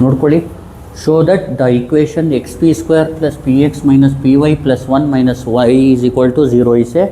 ನೋಡ್ಕೊಳ್ಳಿ. Show that the equation x p square plus p x minus p y plus 1 minus y is equal to 0 is a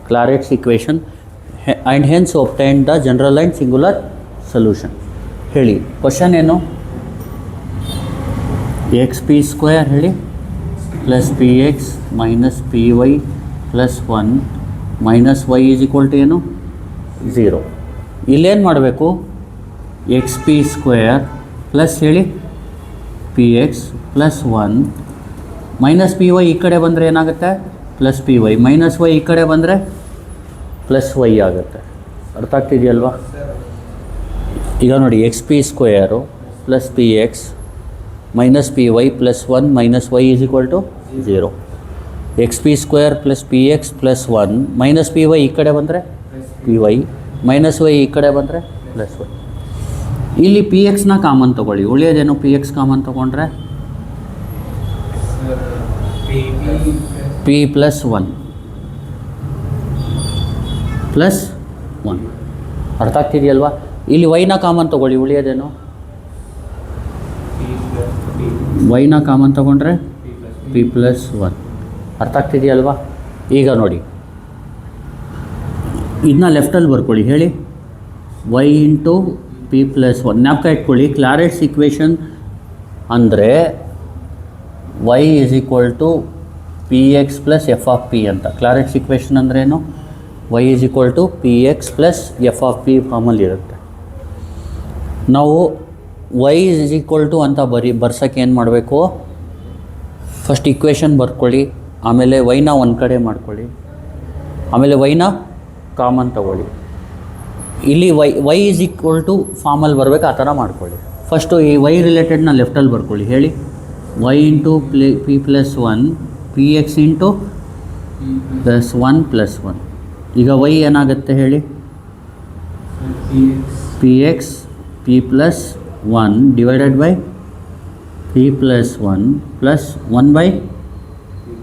Clairaut's equation and hence obtained the general and singular solution. ಹೇಳಿ question ಏನು? X p square ಹೇಳಿ plus p x minus p y plus 1 minus y is equal to ಏನು? 0. ಇಲ್ಲೇನು ಮಾಡಬೇಕು? X p square plus ಹೇಳಿ p x plus 1 minus p y ಈ ಕಡೆ ಬಂದರೆ ಏನಾಗುತ್ತೆ? Plus p y minus y ಈ ಕಡೆ ಬಂದರೆ ಪ್ಲಸ್ ವೈ ಆಗುತ್ತೆ. ಅರ್ಥ ಆಗ್ತಿದೆಯಲ್ವಾ? ಈಗ ನೋಡಿ, x p square plus p x minus p y plus 1 minus y is equal to 0. X p square plus p x plus 1 minus p y ಈ ಕಡೆ ಬಂದರೆ ಪಿ ವೈ ಮೈನಸ್ ವೈ ಈ ಕಡೆ ಬಂದರೆ ಪ್ಲಸ್ ವೈ. ಇಲ್ಲಿ P ಎಕ್ಸ್ನ common ತೊಗೊಳ್ಳಿ. ಉಳಿಯೋದೇನು? P X common ತೊಗೊಂಡ್ರೆ ಪಿ ಪ್ಲಸ್ 1 ಪ್ಲಸ್ 1. ಅರ್ಥ ಆಗ್ತಿದೆಯಲ್ವಾ? ಇಲ್ಲಿ ವೈನ ಕಾಮನ್ ತೊಗೊಳ್ಳಿ. ಉಳಿಯೋದೇನು? ವೈನ ಕಾಮನ್ ತೊಗೊಂಡ್ರೆ ಪಿ ಪ್ಲಸ್ 1. ಅರ್ಥ ಆಗ್ತಿದೆಯಲ್ವಾ? ಈಗ ನೋಡಿ, ಇದನ್ನ ಲೆಫ್ಟಲ್ಲಿ ಬರ್ಕೊಳ್ಳಿ. ಹೇಳಿ ವೈ ಇಂಟು ಪಿ ಪ್ಲಸ್ 1. ಜ್ಞಾಪಕ ಇಟ್ಕೊಳ್ಳಿ, ಕ್ಲಾರೆಟ್ಸ್ ಇಕ್ವೇಷನ್ ಅಂದರೆ y is equal to p x plus f of p ಅಂತ. ಕ್ಲಾರೆಟ್ಸ್ ಇಕ್ವೇಷನ್ ಅಂದ್ರೇನು? Y is equal to p x plus f of p ಫಾರ್ಮಲ್ಲಿ ಇರುತ್ತೆ. ನಾವು ವೈ ಈಸ್ ಈಕ್ವಲ್ ಟು ಅಂತ ಬರ್ಸೋಕ್ಕೆ ಏನು ಮಾಡಬೇಕು? ಫಸ್ಟ್ ಇಕ್ವೇಷನ್ ಬರ್ಕೊಳ್ಳಿ, ಆಮೇಲೆ ವೈನ ಒಂದು ಕಡೆ ಮಾಡ್ಕೊಳ್ಳಿ, ಆಮೇಲೆ ವೈನ ಕಾಮನ್ ತಗೊಳ್ಳಿ. ಇಲ್ಲಿ ವೈ ಈಸ್ ಈಕ್ವಲ್ ಟು ಫಾರ್ಮಲ್ಲಿ ಬರಬೇಕು, ಆ ಥರ ಮಾಡ್ಕೊಳ್ಳಿ. ಫಸ್ಟು ಈ ವೈ ರಿಲೇಟೆಡ್ನ ಲೆಫ್ಟಲ್ಲಿ ಬರ್ಕೊಳ್ಳಿ. ಹೇಳಿ y into p plus 1 p x into plus 1 plus 1. ಈಗ ವೈ ಏನಾಗುತ್ತೆ ಹೇಳಿ? P x p plus 1 divided by p plus 1 plus 1 by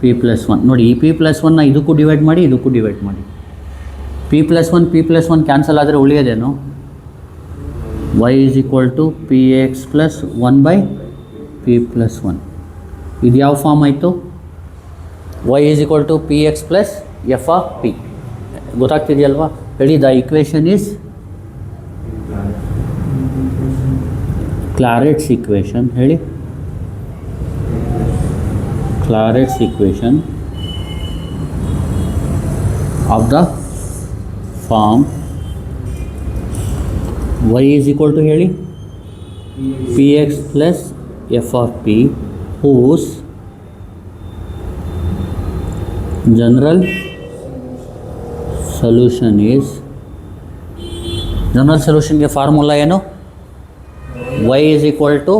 p plus 1. ನೋಡಿ, ಈ ಪಿ ಪ್ಲಸ್ 1ನ ಇದಕ್ಕೂ ಡಿವೈಡ್ ಮಾಡಿ, ಇದಕ್ಕೂ ಡಿವೈಡ್ ಮಾಡಿ. ಪಿ ಪ್ಲಸ್ 1 ಕ್ಯಾನ್ಸಲ್ ಆದರೆ ಉಳಿಯೋದೇನು? Y is equal to p x plus 1 by p plus 1. ಇದು ಯಾವ ಫಾರ್ಮ್ ಆಯಿತು? Y is equal to p x plus f of p. ಗೊತ್ತಾಗ್ತಿದೆಯಲ್ವಾ? ಹೇಳಿ the equation is Clairaut's equation. ಹೇಳಿ Clairaut's equation of the form y is equal to ಹೇಳಿ px plus f of p whose general solution is, general ಸೊಲ್ಯೂಷನ್ಗೆ formula ಏನು? y is equal to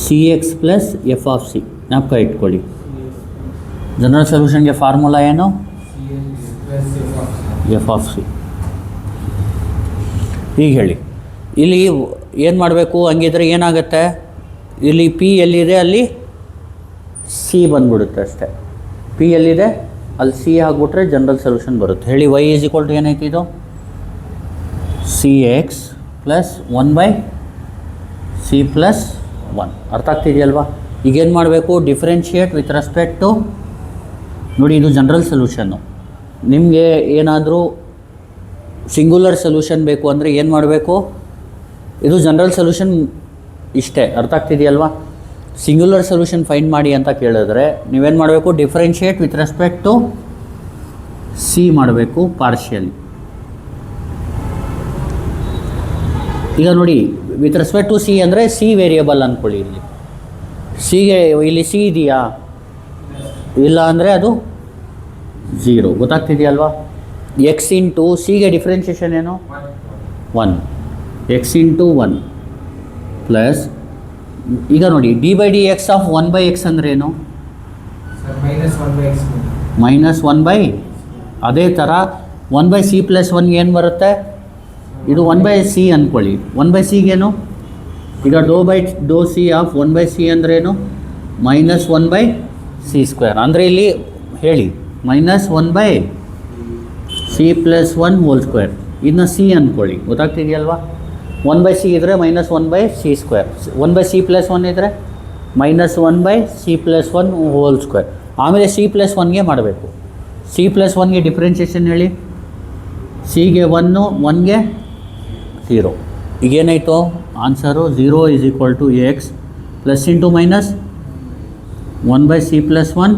cx plus f of c. ಜ್ಞಾಪಕ ಇಟ್ಕೊಳ್ಳಿ. General ಸೊಲ್ಯೂಷನ್ಗೆ formula ಏನು? F of c. ಈಗ ಹೇಳಿ, ಇಲ್ಲಿ ಏನು ಮಾಡಬೇಕು? ಹಂಗಿದ್ರೆ ಏನಾಗುತ್ತೆ? ಇಲ್ಲಿ ಪಿ ಎಲ್ಲಿದೆ ಅಲ್ಲಿ ಸಿ ಬಂದ್ಬಿಡುತ್ತೆ ಅಷ್ಟೇ. ಪಿ ಎಲ್ಲಿದೆ ಅಲ್ಲಿ ಸಿ ಆಗಿಬಿಟ್ರೆ ಜನರಲ್ ಸೊಲ್ಯೂಷನ್ ಬರುತ್ತೆ. ಹೇಳಿ ವೈ ಈಸ್ ಈಕ್ವಲ್ ಟು ಏನೈತಿ? ಇದು C x plus 1 by C plus 1. ಅರ್ಥ ಆಗ್ತಿದೆಯಲ್ವಾ? ಈಗೇನು ಮಾಡಬೇಕು? ಡಿಫ್ರೆನ್ಷಿಯೇಟ್ ವಿತ್ ರೆಸ್ಪೆಕ್ಟ್ ಟು, ನೋಡಿ ಇದು ಜನರಲ್ ಸೊಲ್ಯೂಷನ್ನು. ನಿಮಗೆ ಏನಾದರೂ ಸಿಂಗ್ಯುಲರ್ ಸೊಲ್ಯೂಷನ್ ಬೇಕು ಅಂದರೆ ಏನು ಮಾಡಬೇಕು? ಇದು ಜನರಲ್ ಸೊಲ್ಯೂಷನ್ ಇಷ್ಟೇ. ಅರ್ಥ ಆಗ್ತಿದೆಯಲ್ವಾ? ಸಿಂಗ್ಯುಲರ್ ಸೊಲ್ಯೂಷನ್ ಫೈಂಡ್ ಮಾಡಿ ಅಂತ ಕೇಳಿದ್ರೆ ನೀವೇನು ಮಾಡಬೇಕು? Differentiate with respect to c ಮಾಡಬೇಕು, ಪಾರ್ಷಿಯಲಿ. ಈಗ ನೋಡಿ, ವಿತ್ ರೆಸ್ಪೆಕ್ಟ್ ಟು ಸಿ ಅಂದರೆ ಸಿ ವೇರಿಯಬಲ್ ಅಂದ್ಕೊಳ್ಳಿ. ಇಲ್ಲಿ ಸಿಗೆ ಇಲ್ಲಿ ಸಿ ಇದೆಯಾ? ಇಲ್ಲ ಅಂದರೆ ಅದು 0. ಗೊತ್ತಾಗ್ತಿದೆಯಲ್ವಾ? ಎಕ್ಸ್ ಇಂಟು ಸಿಗೆ ಡಿಫ್ರೆನ್ಷಿಯೇಷನ್ ಏನು? 1. ಎಕ್ಸ್ ಇಂಟು 1 ಪ್ಲಸ್, ಈಗ ನೋಡಿ D by D X of 1 by X ಅಂದರೆ ಏನು? Minus 1 by. ಅದೇ ಥರ 1 ಬೈ ಸಿ ಪ್ಲಸ್ 1 ಏನು ಬರುತ್ತೆ? ಇದು 1 ಬೈ ಸಿ ಅಂದ್ಕೊಳ್ಳಿ. 1 ಬೈ ಸಿಗೇನು? ಈಗ ಡೋ ಸಿ ಆಫ್ 1 ಬೈ ಸಿ ಅಂದ್ರೇನು? Minus 1 by C square. ಅಂದರೆ ಇಲ್ಲಿ ಹೇಳಿ minus 1 by C plus 1 whole square. ಇದನ್ನ ಸಿ ಅಂದ್ಕೊಳ್ಳಿ. ಗೊತ್ತಾಗ್ತಿದೆಯಲ್ವಾ? 1/c ಇದ್ದರೆ -1/c², 1/c+1 ಇದ್ದರೆ -1/c+1 ಹೋಲ್ ಸ್ಕ್ವೇರ್. ಆಮೇಲೆ c+1ಗೆ ಮಾಡಬೇಕು. c+1ಗೆ ಡಿಫ್ರೆನ್ಷಿಯೇಷನ್ ಹೇಳಿ. ಸಿಗೆ 1, 1ಗೆ 0. ಈಗೇನಾಯಿತು answer 0 = x plus into minus 1/c+1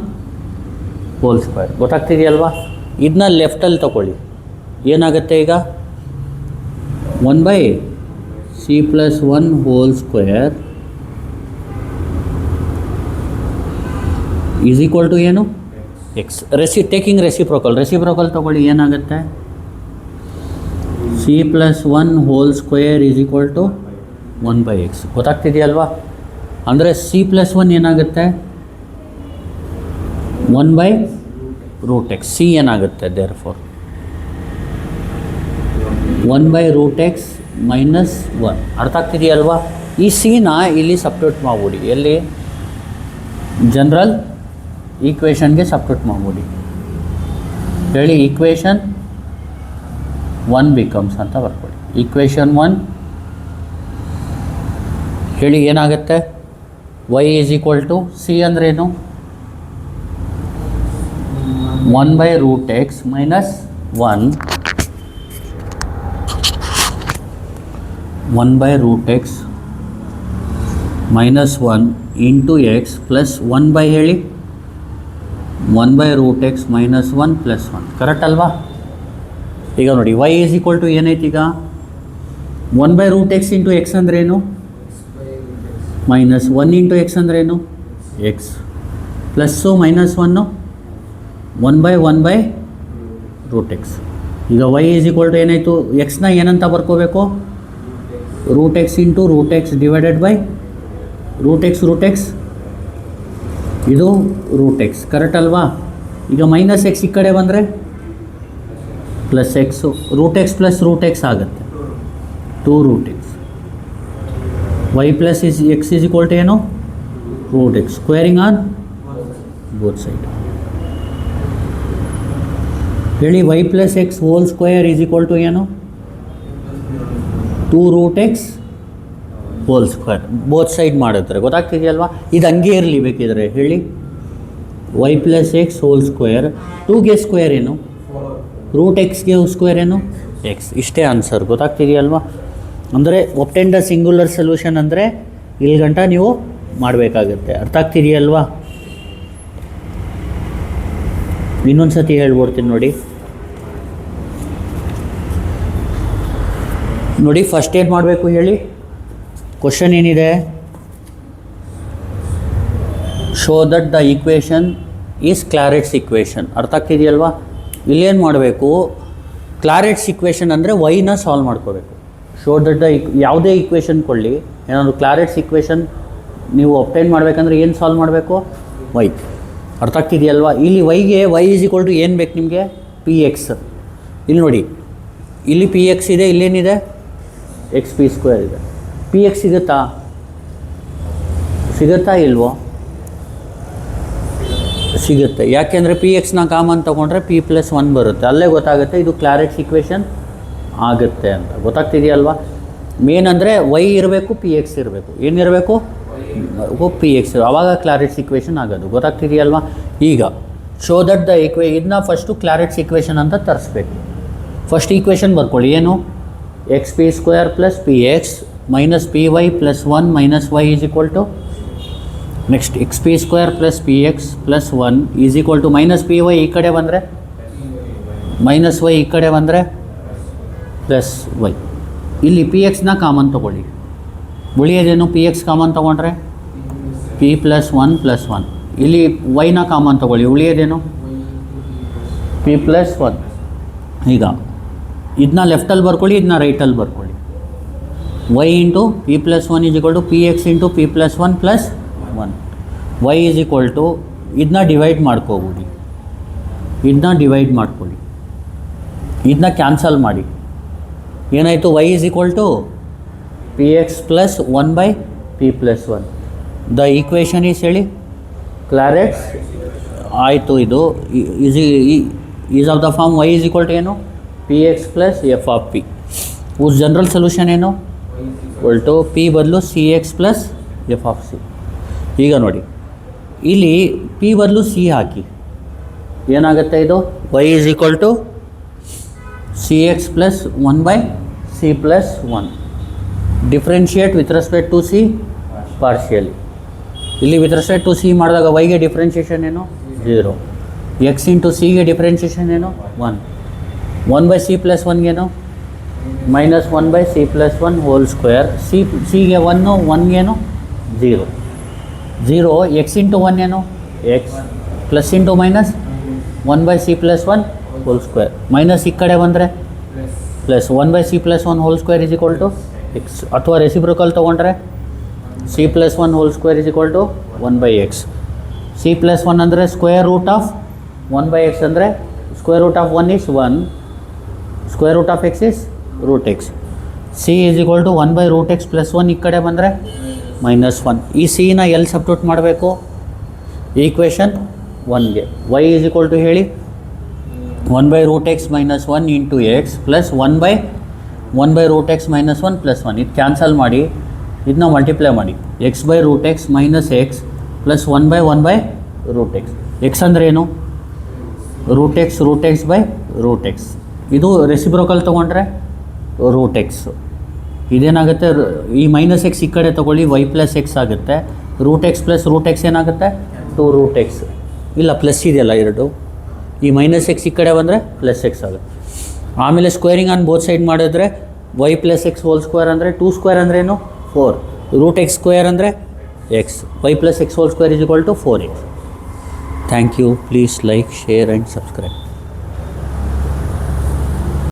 whole square. ಗೊತ್ತಾಗ್ತಿದೆಯಲ್ವಾ? ಇದನ್ನ ಲೆಫ್ಟಲ್ಲಿ ತಗೊಳ್ಳಿ. ಏನಾಗುತ್ತೆ ಈಗ 1/c+1 ಹೋಲ್ ಸ್ಕ್ವೇರ್ = ಏನು ಎಕ್ಸ್. ಟೇಕಿಂಗ್ ರೆಸಿಪ್ರೋಕಲ್ ತಗೊಳ್ಳಿ. ಏನಾಗುತ್ತೆ c+1 ಹೋಲ್ ಸ್ಕ್ವೇರ್ = 1/x. ಗೊತ್ತಾಗ್ತಿದೆಯಲ್ವಾ? ಅಂದರೆ c+1 ಏನಾಗುತ್ತೆ 1/√x. ಸಿ ಏನಾಗುತ್ತೆ ದೇರ್ಫೋರ್ 1/√x - 1. ಅರ್ಥ ಆಗ್ತಿದೆಯಲ್ವಾ? ಈ ಸಿನ ಇಲ್ಲಿ ಸಬ್ಸ್ಟಿಟ್ಯೂಟ್ ಮಾಡ್ಬಿಡಿ. ಎಲ್ಲಿ ಜನರಲ್ ಈಕ್ವೇಷನ್ಗೆ ಸಬ್ಸ್ಟಿಟ್ಯೂಟ್ ಮಾಡ್ಬಿಡಿ. ಹೇಳಿ ಈಕ್ವೇಷನ್ 1 ಬಿಕಮ್ಸ್ ಅಂತ ಬರ್ಕೊಳ್ಳಿ. ಈಕ್ವೇಷನ್ 1 ಹೇಳಿ ಏನಾಗುತ್ತೆ y = c ಅಂದ್ರೇನು 1/√x - 1 1/√x - 1 into x plus 1 ಹೇಳಿ 1/√x - 1 ಪ್ಲಸ್ 1. ಕರೆಕ್ಟ್ ಅಲ್ವಾ? ಈಗ ನೋಡಿ y = ಏನೈತಿ ಈಗ 1/√x ಇಂಟು x ಅಂದ್ರೇನು -1 ಇಂಟು x ಅಂದ್ರೇನು x ಪ್ಲಸ್ಸು -1 1/1/√x. ಈಗ y = ಏನಾಯಿತು ಎಕ್ಸ್ನ ಏನಂತ ಬರ್ಕೋಬೇಕು √x into √x divided by √x ಇದು √x. ಕರೆಕ್ಟ್ ಅಲ್ವಾ? ಈಗ -x ಈ ಕಡೆ ಬಂದರೆ +x, √x ಪ್ಲಸ್ √x ಆಗುತ್ತೆ 2√x. y ಪ್ಲಸ್ x = ಏನು √x squaring on both side. ಹೇಳಿ y plus x whole square = ಏನು 2√x whole square. Both side ಮಾಡಿದ್ರೆ ಗೊತ್ತಾಗ್ತಿದೆಯಲ್ವಾ? ಇದು ಹಂಗೆ ಇರಲಿ ಬೇಕಿದ್ರೆ. ಹೇಳಿ y plus x whole square 2ಗೆ ಸ್ಕ್ವೇರ್ ಏನು √xಗೆ ಸ್ಕ್ವೇರ್ ಏನು x. ಇಷ್ಟೇ ಆನ್ಸರ್. ಗೊತ್ತಾಗ್ತಿದೆಯಲ್ವಾ? ಅಂದರೆ ಒಬ್ಟೈನ್ ದ ಸಿಂಗ್ಯುಲರ್ ಸೊಲ್ಯೂಷನ್ ಅಂದರೆ ಇಲ್ಲಿ ಗಂಟ ನೀವು ಮಾಡಬೇಕಾಗುತ್ತೆ. ಅರ್ಥ ಆಗ್ತಿದೆಯಲ್ವಾ? ಇನ್ನೊಂದು ಸತಿ ಹೇಳ್ಬಿಡ್ತೀನಿ ನೋಡಿ. ಫಸ್ಟ್ ಏನು ಮಾಡಬೇಕು ಹೇಳಿ. ಕ್ವಶನ್ ಏನಿದೆ show that the equation is Clairaut's equation. ಅರ್ಥ ಆಗ್ತಿದೆಯಲ್ವಾ? ಇಲ್ಲೇನು ಮಾಡಬೇಕು ಕ್ಲಾರೆಟ್ಸ್ ಈಕ್ವೇಷನ್ ಅಂದರೆ ವೈನ ಸಾಲ್ವ್ ಮಾಡ್ಕೋಬೇಕು. ಶೋ ದಟ್ ದ ಯಾವುದೇ ಈಕ್ವೇಷನ್ ಕೊಡಲಿ ಏನಾದರೂ ಕ್ಲಾರೆಟ್ಸ್ ಈಕ್ವೇಷನ್ ನೀವು ಒಬ್ಟೈನ್ ಮಾಡಬೇಕಂದ್ರೆ ಏನು ಸಾಲ್ವ್ ಮಾಡಬೇಕು ವೈ. ಅರ್ಥ ಆಗ್ತಿದೆಯಲ್ವಾ? ಇಲ್ಲಿ ವೈಗೆ y = ಏನು ಬೇಕು ನಿಮಗೆ px. ಇಲ್ಲಿ ನೋಡಿ ಇಲ್ಲಿ px ಇದೆ, ಇಲ್ಲೇನಿದೆ xp² ಇದೆ. px ಸಿಗುತ್ತಾ ಇಲ್ವೋ? ಸಿಗುತ್ತೆ. ಯಾಕೆಂದರೆ pxನ ಕಾಮನ್ ತೊಗೊಂಡ್ರೆ p+1 ಬರುತ್ತೆ. ಅಲ್ಲೇ ಗೊತ್ತಾಗುತ್ತೆ ಇದು ಕ್ಲಾರೆಟ್ಸ್ ಈಕ್ವೇಷನ್ ಆಗುತ್ತೆ ಅಂತ. ಗೊತ್ತಾಗ್ತಿದೆಯಲ್ವಾ? ಮೇನ್ ಅಂದರೆ y ಇರಬೇಕು px ಇರಬೇಕು. ಏನಿರಬೇಕು px, ಆವಾಗ ಕ್ಲಾರೆಟ್ಸ್ ಈಕ್ವೇಷನ್ ಆಗೋದು. ಗೊತ್ತಾಗ್ತಿದೆಯಲ್ವಾ? ಈಗ ಶೋ ದಟ್ ದ ಇದನ್ನ ಫಸ್ಟು ಕ್ಲಾರೆಟ್ಸ್ ಈಕ್ವೇಷನ್ ಅಂತ ತರಿಸ್ಬೇಕು. ಫಸ್ಟ್ ಈಕ್ವೇಷನ್ ಬರ್ಕೊಳ್ಳಿ. ಏನು xp² + px - py + 1 - y = next xp² + px + 1 -py ಈ ಕಡೆ ಬಂದರೆ -y ಈ ಕಡೆ ಬಂದರೆ +y. ಇಲ್ಲಿ pxನ ಕಾಮನ್ ತೊಗೊಳ್ಳಿ. ಉಳಿಯೋದೇನು px ಕಾಮನ್ ತೊಗೊಂಡ್ರೆ p+1 + 1. ಇಲ್ಲಿ yನ ಕಾಮನ್ ತೊಗೊಳ್ಳಿ. ಉಳಿಯೋದೇನು p+1. ಈಗ ಇದನ್ನ ಲೆಫ್ಟಲ್ಲಿ ಬರ್ಕೊಳ್ಳಿ, ಇದನ್ನ ರೈಟಲ್ಲಿ ಬರ್ಕೊಳ್ಳಿ. y into p+1 = px into p+1 + 1. y = ಇದನ್ನ ಡಿವೈಡ್ ಮಾಡ್ಕೋಬೋದು. ಇದನ್ನ ಡಿವೈಡ್ ಮಾಡ್ಕೊಳ್ಳಿ, ಇದನ್ನ ಕ್ಯಾನ್ಸಲ್ ಮಾಡಿ. ಏನಾಯಿತು y = px + 1/p+1. The equation is ಹೇಳಿ ಕ್ಲಾರೆಟ್ಸ್ ಆಯಿತು. ಇದು is of the form y = ಏನು px + f(p). ಉಸ್ ಜನರಲ್ ಸೊಲ್ಯೂಷನ್ ಏನು ಈಕ್ವಲ್ ಟು ಪಿ ಬದಲು c x plus f of c. ಈಗ ನೋಡಿ ಇಲ್ಲಿ ಪಿ ಬದಲು ಸಿ ಹಾಕಿ ಏನಾಗುತ್ತೆ ಇದು y is equal to c x plus 1/c plus 1. Differentiate with respect to c partially. ಇಲ್ಲಿ ವಿತ್ ರೆಸ್ಪೆಕ್ಟ್ ಟು ಸಿ ಮಾಡಿದಾಗ ವೈಗೆ ಡಿಫ್ರೆನ್ಷಿಯೇಷನ್ ಏನು 0. ಎಕ್ಸ್ ಇಂಟು ಸಿಗೆ ಡಿಫ್ರೆನ್ಷಿಯೇಷನ್ ಏನು 1. 1/c ಪ್ಲಸ್ 1ಗೇನು minus 1/c plus 1 whole square. ಸಿಗೆ 1ಗೇನು 0. 0 ಎಕ್ಸ್ ಇಂಟು 1 ಏನು x plus into minus 1/c plus 1 whole square. Minus ಈ ಕಡೆ ಬಂದರೆ plus 1/c plus 1 whole square is equal to x. ಅಥವಾ ರೆಸಿಪ್ರೋಕಲ್ ತೊಗೊಂಡ್ರೆ c plus 1 whole square is equal to 1/x. C plus 1 ಅಂದರೆ square root of 1/x ಅಂದರೆ square root of 1 is 1, square root of x is root x. C is equal to 1/√x plus 1 ಈ ಕಡೆ ಬಂದರೆ -1. ಈ ಸಿನ ಎಲ್ಲಿ substitute ಮಾಡಬೇಕು equation 1ಗೆ. y ಈಸ್ ಈಕ್ವಲ್ ಟು ಹೇಳಿ 1/√x minus 1 into x plus 1/√x minus 1 plus 1. ಇದು ಕ್ಯಾನ್ಸಲ್ ಮಾಡಿ ಇದನ್ನ ಮಲ್ಟಿಪ್ಲೈ ಮಾಡಿ x/√x minus X plus 1/1/√x. X ಅಂದರೆ ಏನು √x/√x. ಇದು ರೆಸಿಪ್ರೋಕಲ್ ತೊಗೊಂಡ್ರೆ √x. ಇದೇನಾಗುತ್ತೆ ಈ ಮೈನಸ್ ಎಕ್ಸ್ ಈ ಕಡೆ ತೊಗೊಳ್ಳಿ y ಪ್ಲಸ್ ಎಕ್ಸ್ ಆಗುತ್ತೆ. √x ಪ್ಲಸ್ √x ಏನಾಗುತ್ತೆ 2√x. ಇಲ್ಲ ಪ್ಲಸ್ ಇದೆಯಲ್ಲ ಎರಡು, ಈ ಮೈನಸ್ ಎಕ್ಸ್ ಈ ಕಡೆ ಬಂದರೆ ಪ್ಲಸ್ ಎಕ್ಸ್ ಆಗುತ್ತೆ. ಆಮೇಲೆ ಸ್ಕ್ವೇರಿಂಗ್ ಆನ್ ಬೋತ್ ಸೈಡ್ ಮಾಡಿದ್ರೆ y plus x whole square ಅಂದರೆ 2 ಸ್ಕ್ವೇರ್ ಅಂದರೆ ಏನು 4. √x ಸ್ಕ್ವೇರ್ ಅಂದರೆ x. y plus x whole square is equal to 4x. Thank you. Please like, share and subscribe.